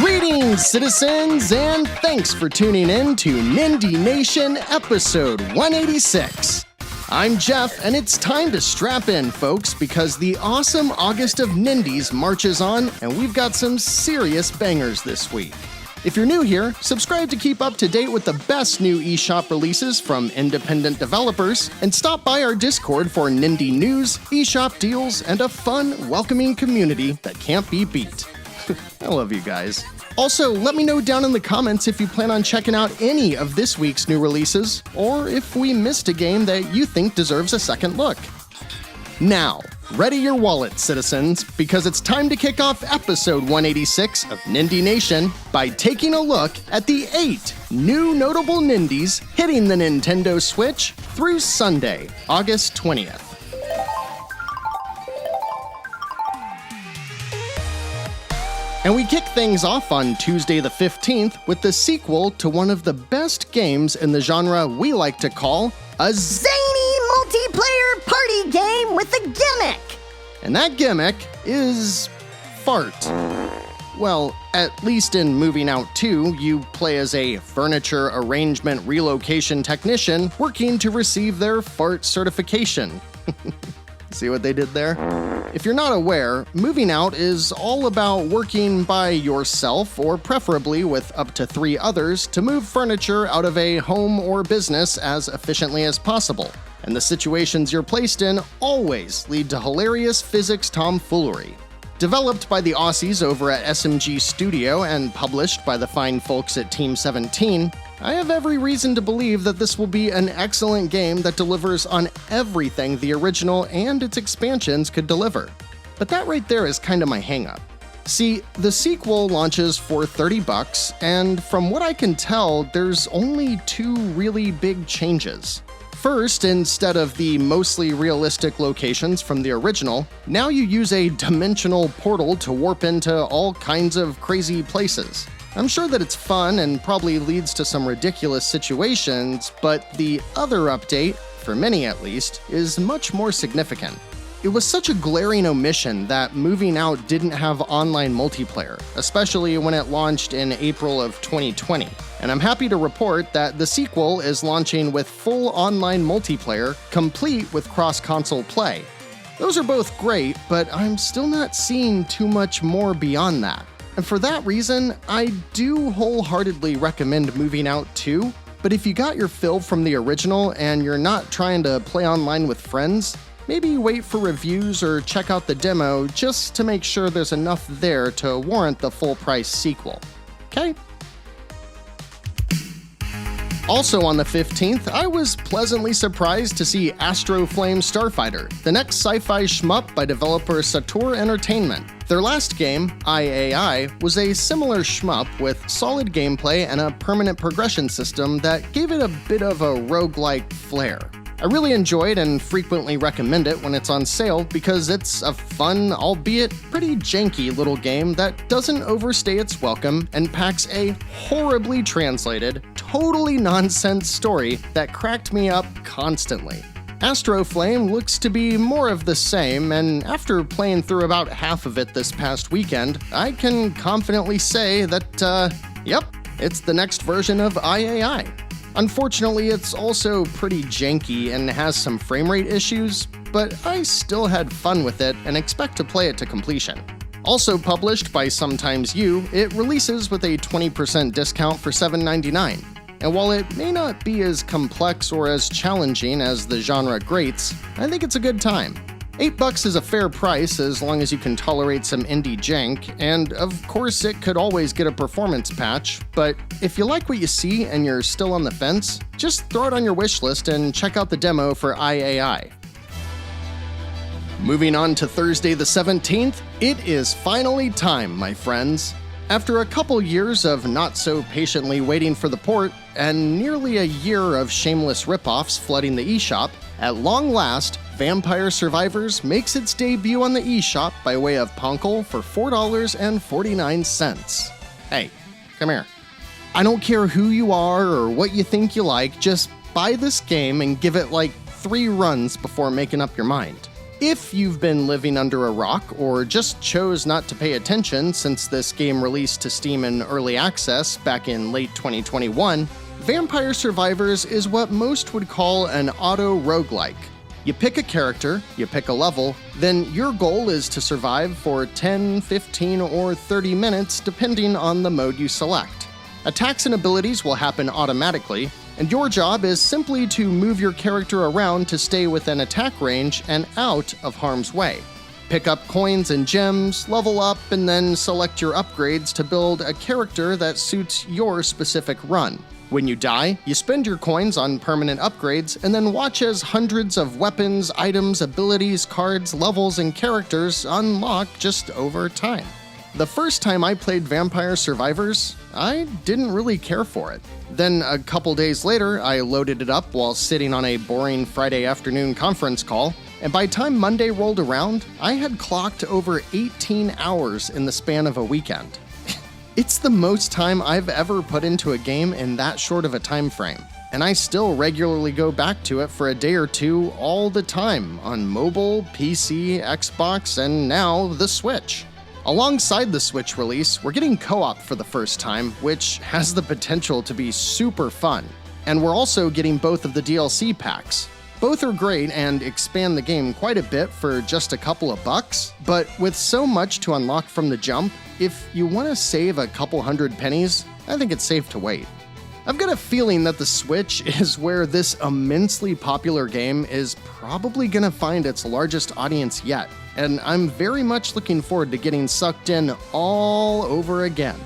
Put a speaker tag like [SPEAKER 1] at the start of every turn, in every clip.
[SPEAKER 1] Greetings, citizens, and thanks for tuning in to Nindy Nation episode 186. I'm Jeff, and it's time to strap in, folks, because the awesome August of Nindies marches on, and we've got some serious bangers this week. If you're new here, subscribe to keep up to date with the best new eShop releases from independent developers, and stop by our Discord for Nindy news, eShop deals, and a fun, welcoming community that can't be beat. I love you guys. Also, let me know down in the comments if you plan on checking out any of this week's new releases, or if we missed a game that you think deserves a second look. Now, ready your wallet, citizens, because it's time to kick off episode 186 of Nindy Nation by taking a look at the 8 new notable Nindies hitting the Nintendo Switch through Sunday, August 20th. And we kick things off on Tuesday the 15th with the sequel to one of the best games in the genre we like to call a
[SPEAKER 2] zany multiplayer party game with a gimmick.
[SPEAKER 1] And that gimmick is fart. Well, at least in Moving Out 2, you play as a furniture arrangement relocation technician working to receive their fart certification. See what they did there? If you're not aware, Moving Out is all about working by yourself, or preferably with up to 3 others, to move furniture out of a home or business as efficiently as possible. And the situations you're placed in always lead to hilarious physics tomfoolery. Developed by the Aussies over at SMG Studio and published by the fine folks at Team 17, I have every reason to believe that this will be an excellent game that delivers on everything the original and its expansions could deliver. But that right there is kinda my hang-up. See, the sequel launches for $30, and from what I can tell, there's only 2 really big changes. First, instead of the mostly realistic locations from the original, now you use a dimensional portal to warp into all kinds of crazy places. I'm sure that it's fun and probably leads to some ridiculous situations, but the other update, for many at least, is much more significant. It was such a glaring omission that Moving Out didn't have online multiplayer, especially when it launched in April of 2020. And I'm happy to report that the sequel is launching with full online multiplayer, complete with cross-console play. Those are both great, but I'm still not seeing too much more beyond that. And for that reason, I do wholeheartedly recommend Moving Out 2, but if you got your fill from the original and you're not trying to play online with friends, maybe wait for reviews or check out the demo just to make sure there's enough there to warrant the full-price sequel. Okay? Also on the 15th, I was pleasantly surprised to see Astro Starfighter, the next sci-fi shmup by developer Sator Entertainment. Their last game, IAI, was a similar shmup with solid gameplay and a permanent progression system that gave it a bit of a roguelike flair. I really enjoyed and frequently recommend it when it's on sale because it's a fun, albeit pretty janky little game that doesn't overstay its welcome and packs a horribly translated, totally nonsense story that cracked me up constantly. Astro looks to be more of the same, and after playing through about half of it this past weekend, I can confidently say that, yep, it's the next version of IAI. Unfortunately, it's also pretty janky and has some frame rate issues, but I still had fun with it and expect to play it to completion. Also published by Sometimes You, it releases with a 20% discount for $7.99. And while it may not be as complex or as challenging as the genre greats, I think it's a good time. $8 is a fair price as long as you can tolerate some indie jank, and of course it could always get a performance patch, but if you like what you see and you're still on the fence, just throw it on your wishlist and check out the demo for IAI. Moving on to Thursday the 17th, it is finally time, my friends. After a couple years of not so patiently waiting for the port, and nearly a year of shameless ripoffs flooding the eShop, at long last, Vampire Survivors makes its debut on the eShop by way of Ponkel for $4.49. Hey, come here. I don't care who you are or what you think you like, just buy this game and give it like 3 runs before making up your mind. If you've been living under a rock or just chose not to pay attention since this game released to Steam in early access back in late 2021, Vampire Survivors is what most would call an auto-roguelike. You pick a character, you pick a level, then your goal is to survive for 10, 15, or 30 minutes depending on the mode you select. Attacks and abilities will happen automatically, and your job is simply to move your character around to stay within attack range and out of harm's way. Pick up coins and gems, level up, and then select your upgrades to build a character that suits your specific run. When you die, you spend your coins on permanent upgrades and then watch as hundreds of weapons, items, abilities, cards, levels, and characters unlock just over time. The first time I played Vampire Survivors, I didn't really care for it. Then a couple days later, I loaded it up while sitting on a boring Friday afternoon conference call, and by time Monday rolled around, I had clocked over 18 hours in the span of a weekend. It's the most time I've ever put into a game in that short of a time frame, and I still regularly go back to it for a day or two all the time on mobile, PC, Xbox, and now the Switch. Alongside the Switch release, we're getting co-op for the first time, which has the potential to be super fun. And we're also getting both of the DLC packs. Both are great and expand the game quite a bit for just a couple of bucks, but with so much to unlock from the jump, if you want to save a couple hundred pennies, I think it's safe to wait. I've got a feeling that the Switch is where this immensely popular game is probably going to find its largest audience yet, and I'm very much looking forward to getting sucked in all over again.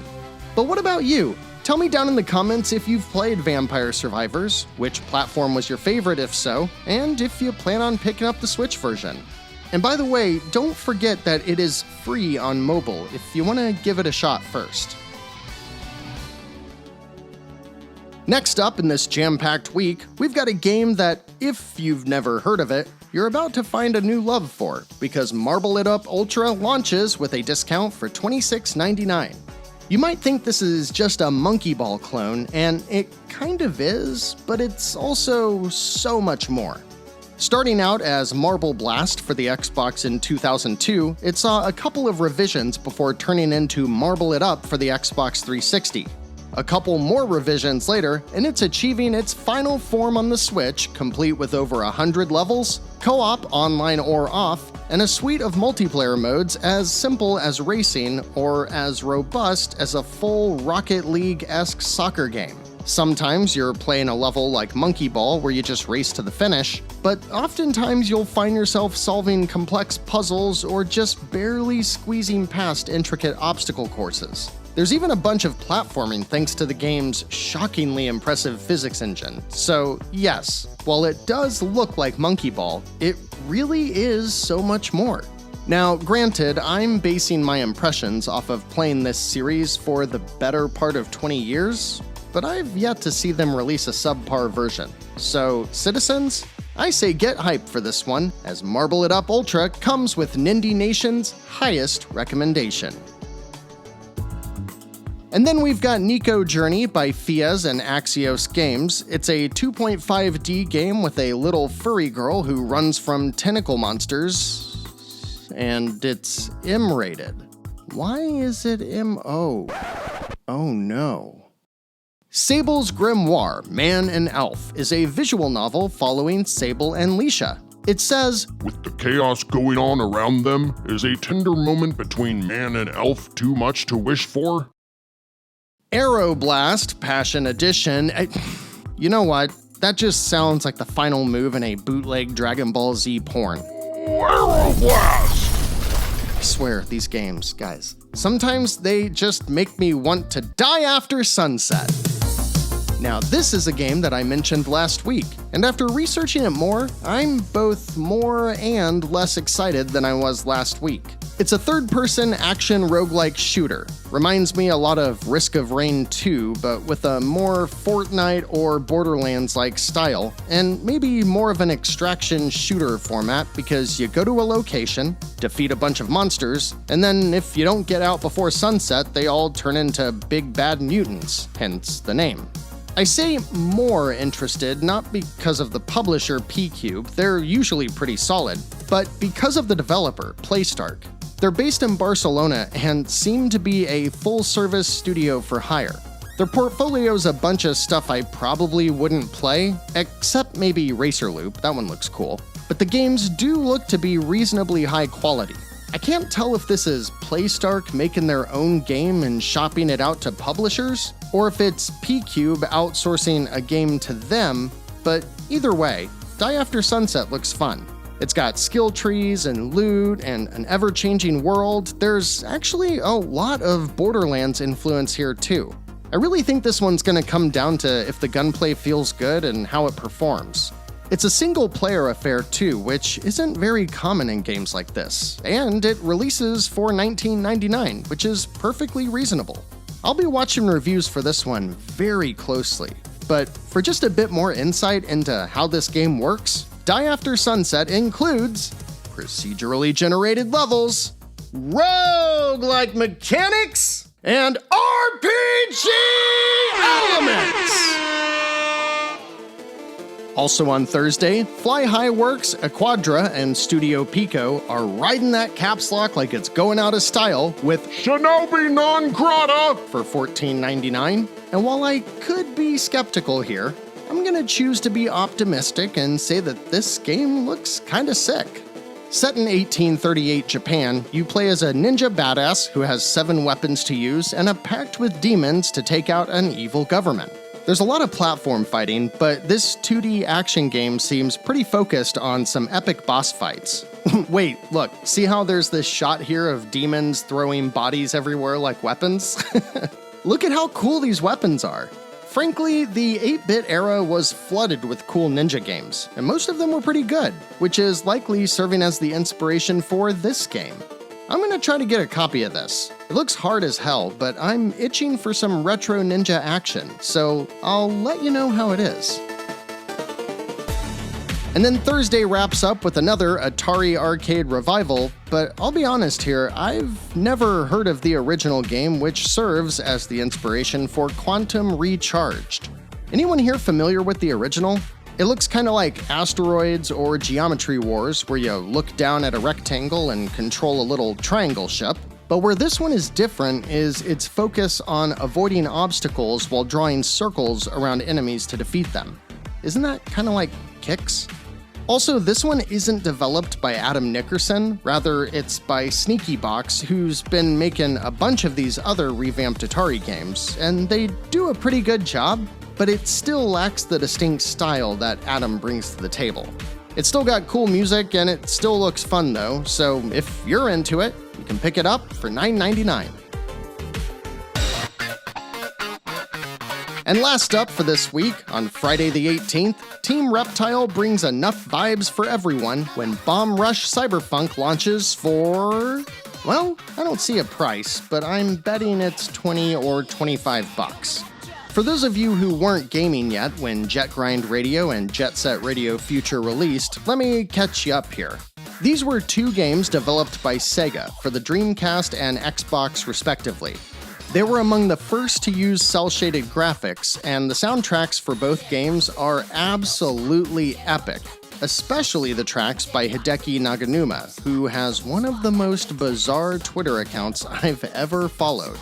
[SPEAKER 1] But what about you? Tell me down in the comments if you've played Vampire Survivors, which platform was your favorite if so, and if you plan on picking up the Switch version. And by the way, don't forget that it is free on mobile if you want to give it a shot first. Next up in this jam-packed week, we've got a game that, if you've never heard of it, you're about to find a new love for, because Marble It Up Ultra launches with a discount for $26.99. You might think this is just a Monkey Ball clone, and it kind of is, but it's also so much more. Starting out as Marble Blast for the Xbox in 2002, it saw a couple of revisions before turning into Marble It Up for the Xbox 360. A couple more revisions later, and it's achieving its final form on the Switch, complete with over 100 levels, co-op online or off, and a suite of multiplayer modes as simple as racing or as robust as a full Rocket League-esque soccer game. Sometimes you're playing a level like Monkey Ball where you just race to the finish, but oftentimes you'll find yourself solving complex puzzles or just barely squeezing past intricate obstacle courses. There's even a bunch of platforming thanks to the game's shockingly impressive physics engine. So yes, while it does look like Monkey Ball, it really is so much more. Now, granted, I'm basing my impressions off of playing this series for the better part of 20 years, but I've yet to see them release a subpar version. So, citizens, I say get hyped for this one, as Marble It Up Ultra comes with Nindy Nation's highest recommendation. And then we've got Nico Journey by Fiaz and Axios Games. It's a 2.5D game with a little furry girl who runs from tentacle monsters, and it's M-rated. Why is it M-O? Oh no. Sable's Grimoire, Man and Elf, is a visual novel following Sable and Leisha. It says,
[SPEAKER 3] "With the chaos going on around them, is a tender moment between man and elf too much to wish for?"
[SPEAKER 1] Aeroblast Passion Edition. You know what? That just sounds like the final move in a bootleg Dragon Ball Z porn.
[SPEAKER 3] Aeroblast!
[SPEAKER 1] I swear, these games, guys, sometimes they just make me want to die after sunset. Now, this is a game that I mentioned last week, and after researching it more, I'm both more and less excited than I was last week. It's a third-person action roguelike shooter. Reminds me a lot of Risk of Rain 2, but with a more Fortnite or Borderlands-like style, and maybe more of an extraction shooter format because you go to a location, defeat a bunch of monsters, and then if you don't get out before sunset, they all turn into big bad mutants, hence the name. I say more interested not because of the publisher P-Cube, they're usually pretty solid, but because of the developer, Playstark. They're based in Barcelona and seem to be a full-service studio for hire. Their portfolio's a bunch of stuff I probably wouldn't play, except maybe Racer Loop, that one looks cool. But the games do look to be reasonably high quality. I can't tell if this is Playstark making their own game and shopping it out to publishers, or if it's P-Cube outsourcing a game to them, but either way, Die After Sunset looks fun. It's got skill trees and loot and an ever-changing world. There's actually a lot of Borderlands influence here too. I really think this one's gonna come down to if the gunplay feels good and how it performs. It's a single-player affair too, which isn't very common in games like this, and it releases for $19.99, which is perfectly reasonable. I'll be watching reviews for this one very closely, but for just a bit more insight into how this game works, Die After Sunset includes procedurally generated levels, roguelike mechanics, and RPG elements! Also on Thursday, Fly High Works, Aquadra, and Studio Pico are riding that caps lock like it's going out of style with
[SPEAKER 3] Shinobi Non-Grata
[SPEAKER 1] for $14.99. And while I could be skeptical here, I'm gonna choose to be optimistic and say that this game looks kinda sick. Set in 1838 Japan, you play as a ninja badass who has 7 weapons to use and a pact with demons to take out an evil government. There's a lot of platform fighting, but this 2D action game seems pretty focused on some epic boss fights. Wait, look, see how there's this shot here of demons throwing bodies everywhere like weapons? Look at how cool these weapons are. Frankly, the 8-bit era was flooded with cool ninja games, and most of them were pretty good, which is likely serving as the inspiration for this game. I'm gonna try to get a copy of this. It looks hard as hell, but I'm itching for some retro ninja action, so I'll let you know how it is. And then Thursday wraps up with another Atari arcade revival, but I'll be honest here, I've never heard of the original game, which serves as the inspiration for Quantum Recharged. Anyone here familiar with the original? It looks kinda like Asteroids or Geometry Wars, where you look down at a rectangle and control a little triangle ship. But where this one is different is its focus on avoiding obstacles while drawing circles around enemies to defeat them. Isn't that kinda like Kicks? Also, this one isn't developed by Adam Nickerson, rather it's by Sneaky Box, who's been making a bunch of these other revamped Atari games, and they do a pretty good job, but it still lacks the distinct style that Adam brings to the table. It's still got cool music and it still looks fun though, so if you're into it, you can pick it up for $9.99. And last up for this week, on Friday the 18th, Team Reptile brings enough vibes for everyone when Bomb Rush Cyberfunk launches for... well, I don't see a price, but I'm betting it's $20 or $25. For those of you who weren't gaming yet when Jet Grind Radio and Jet Set Radio Future released, let me catch you up here. These were 2 games developed by Sega for the Dreamcast and Xbox respectively. They were among the first to use cel-shaded graphics, and the soundtracks for both games are absolutely epic, especially the tracks by Hideki Naganuma, who has one of the most bizarre Twitter accounts I've ever followed.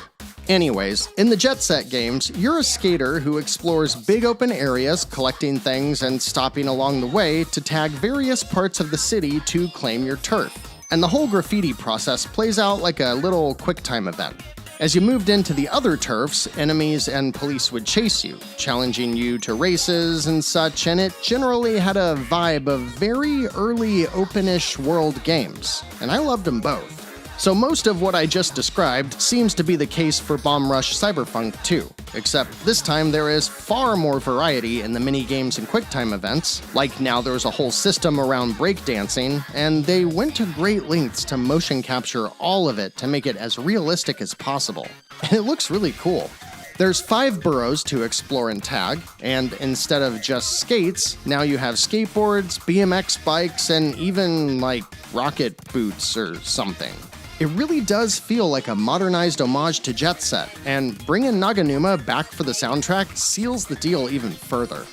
[SPEAKER 1] Anyways, in the Jet Set games, you're a skater who explores big open areas, collecting things and stopping along the way to tag various parts of the city to claim your turf. And the whole graffiti process plays out like a little QuickTime event. As you moved into the other turfs, enemies and police would chase you, challenging you to races and such, and it generally had a vibe of very early open-ish world games, and I loved them both. So most of what I just described seems to be the case for Bomb Rush Cyberfunk too, except this time there is far more variety in the mini-games and QuickTime events, like now there's a whole system around breakdancing, and they went to great lengths to motion capture all of it to make it as realistic as possible. And it looks really cool. There's 5 boroughs to explore and tag, and instead of just skates, now you have skateboards, BMX bikes, and even, like, rocket boots or something. It really does feel like a modernized homage to Jet Set, and bringing Naganuma back for the soundtrack seals the deal even further.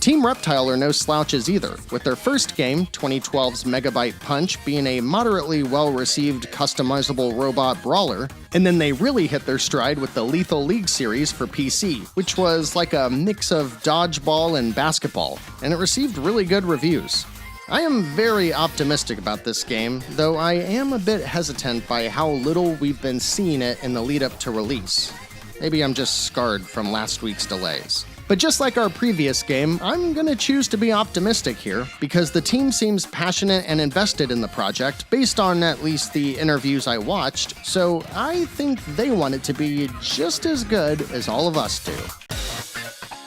[SPEAKER 1] Team Reptile are no slouches either, with their first game, 2012's Megabyte Punch, being a moderately well-received customizable robot brawler, and then they really hit their stride with the Lethal League series for PC, which was like a mix of dodgeball and basketball, and it received really good reviews. I am very optimistic about this game, though I am a bit hesitant by how little we've been seeing it in the lead up to release. Maybe I'm just scarred from last week's delays. But just like our previous game, I'm gonna choose to be optimistic here, because the team seems passionate and invested in the project, based on at least the interviews I watched, so I think they want it to be just as good as all of us do.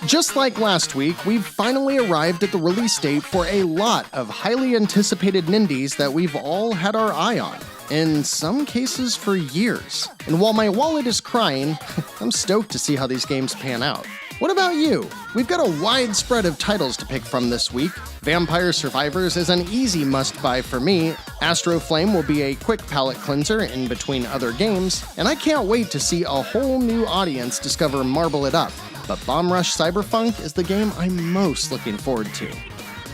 [SPEAKER 1] Just like last week, we've finally arrived at the release date for a lot of highly anticipated nindies that we've all had our eye on, in some cases for years. And while my wallet is crying, I'm stoked to see how these games pan out. What about you? We've got a wide spread of titles to pick from this week. Vampire Survivors is an easy must-buy for me, Astro Flame will be a quick palate cleanser in between other games, and I can't wait to see a whole new audience discover Marble It Up. But Bomb Rush Cyberfunk is the game I'm most looking forward to.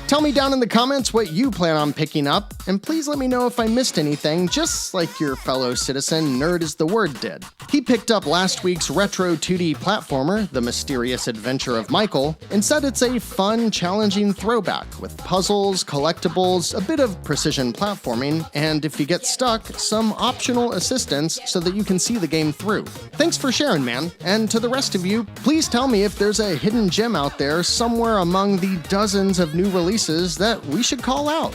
[SPEAKER 1] Tell me down in the comments what you plan on picking up, and please let me know if I missed anything, just like your fellow citizen Nerd is the Word did. He picked up last week's retro 2D platformer, The Mysterious Adventure of Michael, and said it's a fun, challenging throwback with puzzles, collectibles, a bit of precision platforming, and if you get stuck, some optional assistance so that you can see the game through. Thanks for sharing, man, and to the rest of you, please tell me if there's a hidden gem out there somewhere among the dozens of new releases that we should call out.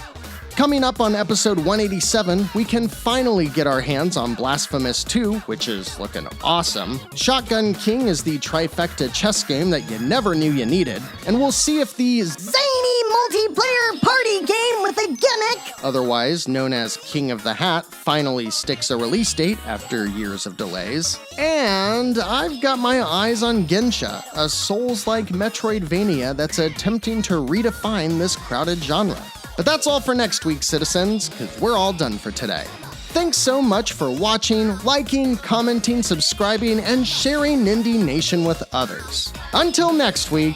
[SPEAKER 1] Coming up on episode 187, we can finally get our hands on Blasphemous 2, which is looking awesome. Shotgun King is the trifecta chess game that you never knew you needed, and we'll see if the
[SPEAKER 2] zany multiplayer party game with a gimmick,
[SPEAKER 1] otherwise known as King of the Hat, finally sticks a release date after years of delays. And I've got my eyes on Gensha, a Souls-like Metroidvania that's attempting to redefine this crowded genre. But that's all for next week, citizens, because we're all done for today. Thanks so much for watching, liking, commenting, subscribing, and sharing Nindy Nation with others. Until next week,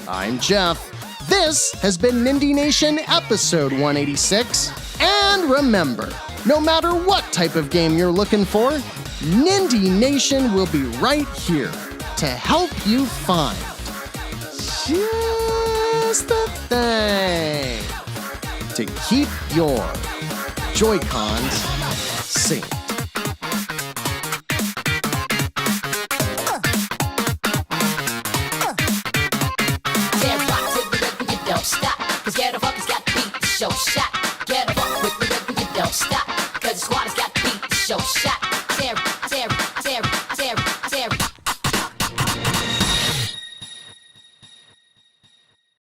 [SPEAKER 1] I'm Jeff. This has been Nindy Nation episode 186. And remember, no matter what type of game you're looking for, Nindy Nation will be right here to help you find just the thing to keep your Joy-Cons synced.